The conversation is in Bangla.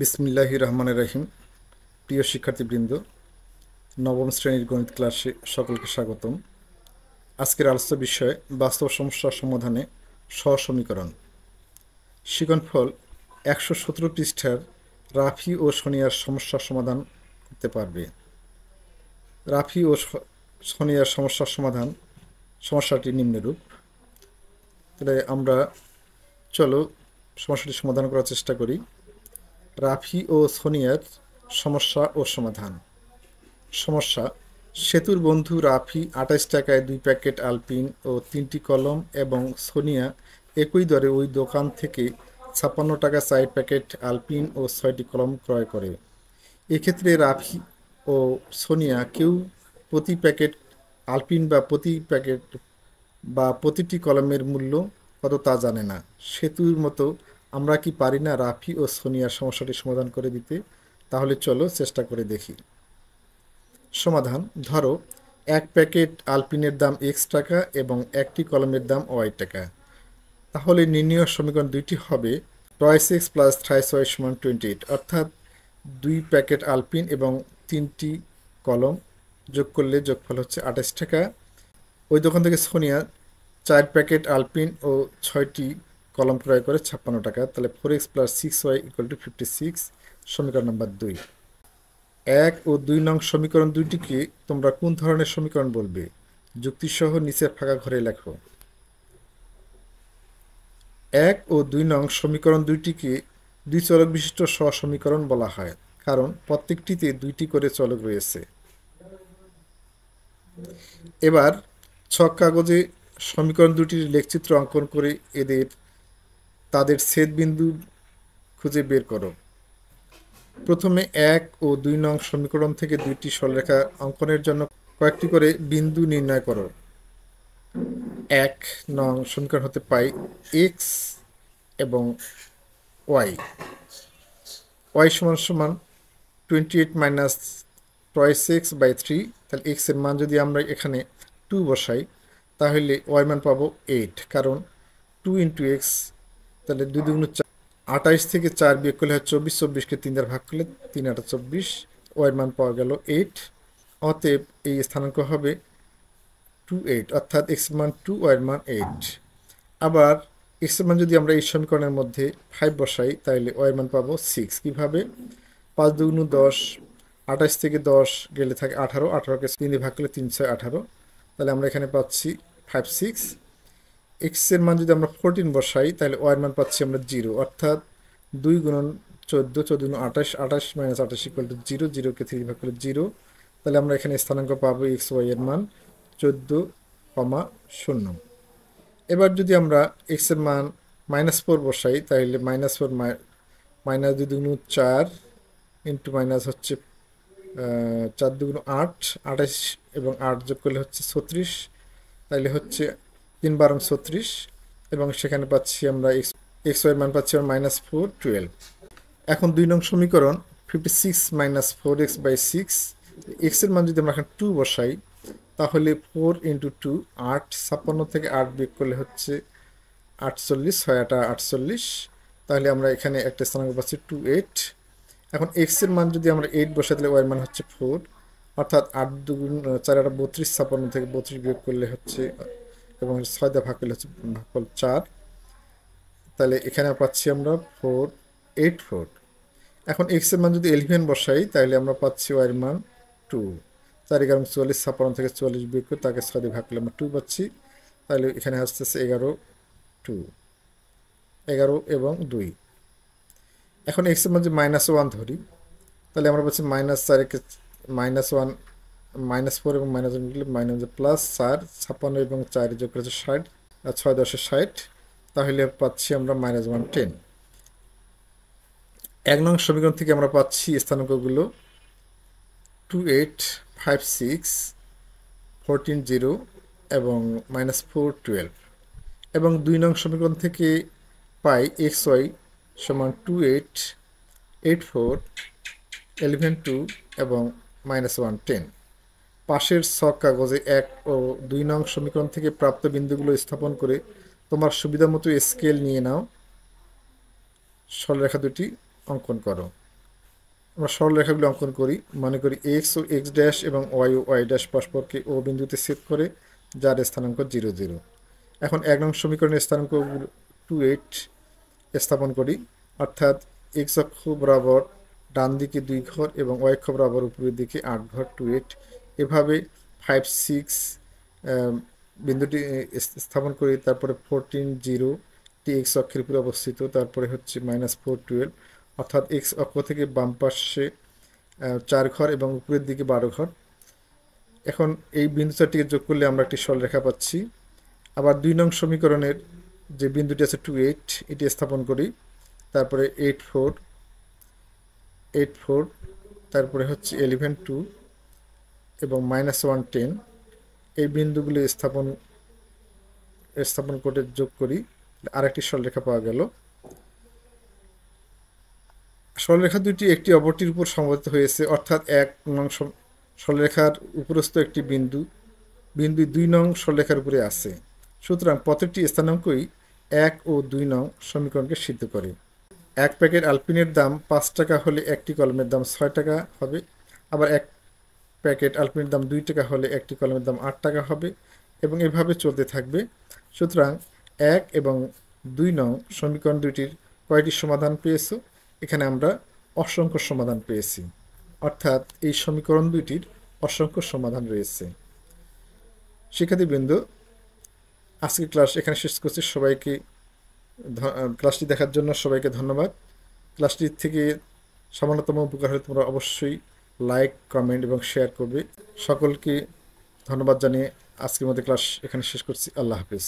বিসমিল্লাহির রহমানির রহিম। প্রিয় শিক্ষার্থীবৃন্দ, নবম শ্রেণীর গণিত ক্লাসে সকলকে স্বাগতম। আজকের আলোচ্য বিষয় বাস্তব সমস্যার সমাধানে সহসমীকরণ। শিকনফল 117 পৃষ্ঠার রাফি ও সোনিয়ার সমস্যার সমাধান করতে পারবে। রাফি ও সোনিয়ার সমস্যার সমস্যাটি নিম্নরূপ। তাহলে আমরা চলো সমস্যাটি সমাধান করার চেষ্টা করি। রাফি ও সোনিয়ার সমস্যা ও সমাধান। সমস্যা: সেতুর বন্ধু রাফি 28 টাকায় 2 প্যাকেট আলপিন ও 3টি কলম এবং সোনিয়া একই দরে ওই দোকান থেকে 56 টাকা 4 প্যাকেট আলপিন ও 6টি কলম ক্রয় করে। এক্ষেত্রে রাফি ও সোনিয়া কেউ প্রতি প্যাকেট আলপিন বা প্রতিটি কলমের মূল্য কত তা জানে না। সেতুর মতো আমরা কি পারি না রাফি ও সোনিয়ার সমস্যাটি সমাধান করে দিতে? তাহলে চলো চেষ্টা করে দেখি। সমাধান: ধরো এক প্যাকেট আলপিনের দাম x টাকা এবং একটি কলমের দাম y টাকা। তাহলে নির্ণয় সমীকরণ দুইটি হবে twice x plus thrice y সমান 28, অর্থাৎ 2 প্যাকেট আলপিন এবং 3টি কলম যোগ করলে যোগফল হচ্ছে 28 টাকা। ওই দোকান থেকে সোনিয়া 4 প্যাকেট আলপিন ও 6টি কলম ক্রয় করে 56 টাকা। তাহলে 4x plus 6y equal to 56, সমীকরণ নাম্বার 2। 1 ও 2 নং সমীকরণ দুইটিকে তোমরা কোন ধরনের সমীকরণ বলবে? যুক্তিসহ নিচের ফাঁকা ঘরে লেখো। 1 ও 2 নং সমীকরণ দুইটিকে দুই চলক বিশিষ্ট সহসমীকরণ বলা হয়, কারণ প্রত্যেকটিতে 2টি করে চলক রয়েছে। এবার ছক কাগজে সমীকরণ দুটির লেখচিত্র অঙ্কন করে তাদের ছেদবিন্দু খুঁজে বের করো। প্রথমে 1 ও 2 নং সমীকরণ থেকে 2টি সরলরেখা অঙ্কনের জন্য কয়েকটি করে বিন্দু নির্ণয় করো। 1 নং সমীকরণ হতে পাই x এবং y। y সমান সমান 28 মাইনাস টয়েস এক্স বাই 3। তাহলে x এর মান যদি আমরা এখানে 2 বসাই তাহলে y মান পাবো 8, কারণ 2 ইন্টু এক্স, তাহলে 2 দুগুণ 28 থেকে 4 বিয়োগ করলে হয় 24, 24কে 3 দ্বারা ভাগ করলে 3 8 24, ওয়ার মান পাওয়া গেল 8। অতএব এই স্থানাঙ্ক হবে 2 8, অর্থাৎ x মান 2, ওয়ার মান 8। আবার x এর মান যদি আমরা এই সমীকরণের মধ্যে 5 বসাই তাহলে ওয়ার মান পাবো 6। কিভাবে? 5 দুগুণ 10, 28 থেকে 10 গেলে থাকে 18, 18কে 3 দিয়ে ভাগ করলে 3 6 18, তাহলে আমরা এখানে পাচ্ছি 5 6। এক্স এর মান যদি আমরা 14 বসাই তাহলে ওয়ার মান পাচ্ছি আমরা 0, অর্থাৎ 2 গুণন 14, 14 গুণ 28, 28 মাইনাস 28 ইকুয়াল টু 0, 0কে 3 ভাগ করলে 0। তাহলে আমরা এখানে স্থানাঙ্ক পাবো এক্স ওয়াই এর মান 14,0। এবার যদি আমরা এক্স এর মান -4 বসাই তাহলে -4 মাইনাস 2 দুগুণ 4 ইন্টু মাইনাস হচ্ছে 4 দুগুণ 8, 28 এবং 8 যোগ করলে হচ্ছে 36, তাহলে হচ্ছে 3 12 36, এবং সেখানে পাচ্ছি আমরা এক্স ওয়াই মান পাচ্ছি আমরা -4 12। এখন 2 নং সমীকরণ 56 মাইনাস 4x বাই 6। এক্স এর মান যদি আমরা এখন 2 বসাই তাহলে 4 ইন্টু 2 8, 56 থেকে 8 বিয়োগ করলে হচ্ছে 48, 6 8 48, তাহলে আমরা এখানে একটা স্থানাঙ্ক পাচ্ছি 2 8। এখন এক্স এর মান যদি আমরা 8 বসাই তাহলে ওয়াই মান হচ্ছে 4, অর্থাৎ 8 দুগুণ 4 8 32, 56 থেকে 32 বিয়োগ করলে হচ্ছে এবং 6 দিয়ে ভাগ করলে হচ্ছে ভাগফল 4, তাহলে এখানে পাচ্ছি আমরা 4 8 4। এখন এক্স এর মান যদি 11 বসাই তাহলে আমরা পাচ্ছি ওয়াই এর মান 2, 4 11 44, 56 থেকে 44 বিয়োগ করে তাকে 6 দিয়ে ভাগ করলে আমরা 2 পাচ্ছি, তাহলে এখানে আসতেছে 11 2, 11 এবং 2। এখন এক্স এর মান যদি -1 ধরি তাহলে আমরা পাচ্ছি -4কে -1 -4 এবং -1 মিলে +4, 56 এবং 4 যোগ করেছে 60, আর 6 10 60, তাহলে পাচ্ছি আমরা -1 10। 1 নং সমীকরণ থেকে আমরা পাচ্ছি স্থানাঙ্কগুলো 2 8 5 6 14 0 এবং -4 12, এবং 2 নং সমীকরণ থেকে পাই এক্স ওয়াই সমান 2 8 8 4 11 2 এবং -1 10। পাশের ছক কাগজে 1 ও 2 নং সমীকরণ থেকে প্রাপ্ত বিন্দুগুলো স্থাপন করে তোমার সুবিধা মতো স্কেল নিয়ে নাও, সরলরেখা দুটি অঙ্কন করো। আমরা সরলরেখাগুলো অঙ্কন করি। মনে করি এক্স ও এক্স ড্যাশ এবং ওয়াই ও ওয়াই ড্যাশ পরস্পরকে ও বিন্দুতে ছেদ করে, যার স্থানাঙ্ক 0 0। এখন 1 নং সমীকরণের স্থানাঙ্কগুলো 2 8 স্থাপন করি, অর্থাৎ এক্স অক্ষ বরাবর ডান দিকে 2 ঘর এবং ওয়াই অক্ষ বরাবর উপরের দিকে 8 ঘর, 2 8। এভাবে 5 6 বিন্দুটি স্থাপন করি। তারপরে 14 0 টি এক্স অক্ষের উপরে অবস্থিত। তারপরে হচ্ছে -4 12, অর্থাৎ এক্স অক্ষ থেকে বাম পাশে 4 ঘর এবং উপরের দিকে 12 ঘর। এখন এই বিন্দু চারটিকে যোগ করলে আমরা একটি সরলরেখা পাচ্ছি। আবার 2 নং সমীকরণের যে বিন্দুটি আছে 2 8, এটি স্থাপন করি। তারপরে 8 4 8 4, তারপরে হচ্ছে 11 2 এবং -1 10। এই বিন্দুগুলি স্থাপন করে যোগ করি, আরেকটি সরলরেখা পাওয়া গেল। সরলরেখা দুটি একটি অপরটির উপর সমবেত হয়েছে, অর্থাৎ 1 নং সরলরেখার উপরস্থ একটি বিন্দু 2 নং সরলরেখার উপরে আছে। সুতরাং প্রত্যেকটি স্থানাঙ্কই 1 ও 2 নং সমীকরণকে সিদ্ধ করে। 1 প্যাকেট আলপিনের দাম 5 টাকা হলে একটি কলমের দাম 6 টাকা হবে। আবার 1 প্যাকেট আলপিনের দাম 2 টাকা হলে একটি কলমের দাম 8 টাকা হবে, এবং এভাবে চলতে থাকবে। সুতরাং 1 এবং 2 নং সমীকরণ দুইটির কয়টি সমাধান পেয়েছো? এখানে আমরা অসংখ্য সমাধান পেয়েছি, অর্থাৎ এই সমীকরণ দুইটির অসংখ্য সমাধান রয়েছে। শিক্ষার্থীবৃন্দ, আজকের ক্লাস এখানে শেষ করছি। সবাইকে ক্লাসটি দেখার জন্য সবাইকে ধন্যবাদ। ক্লাসটি থেকে সামান্যতম উপকার হলে তোমরা অবশ্যই লাইক, কমেন্ট এবং শেয়ার করবে। সকলকে ধন্যবাদ জানিয়ে আজকের মধ্যে ক্লাস এখানে শেষ করছি। আল্লাহ হাফিজ।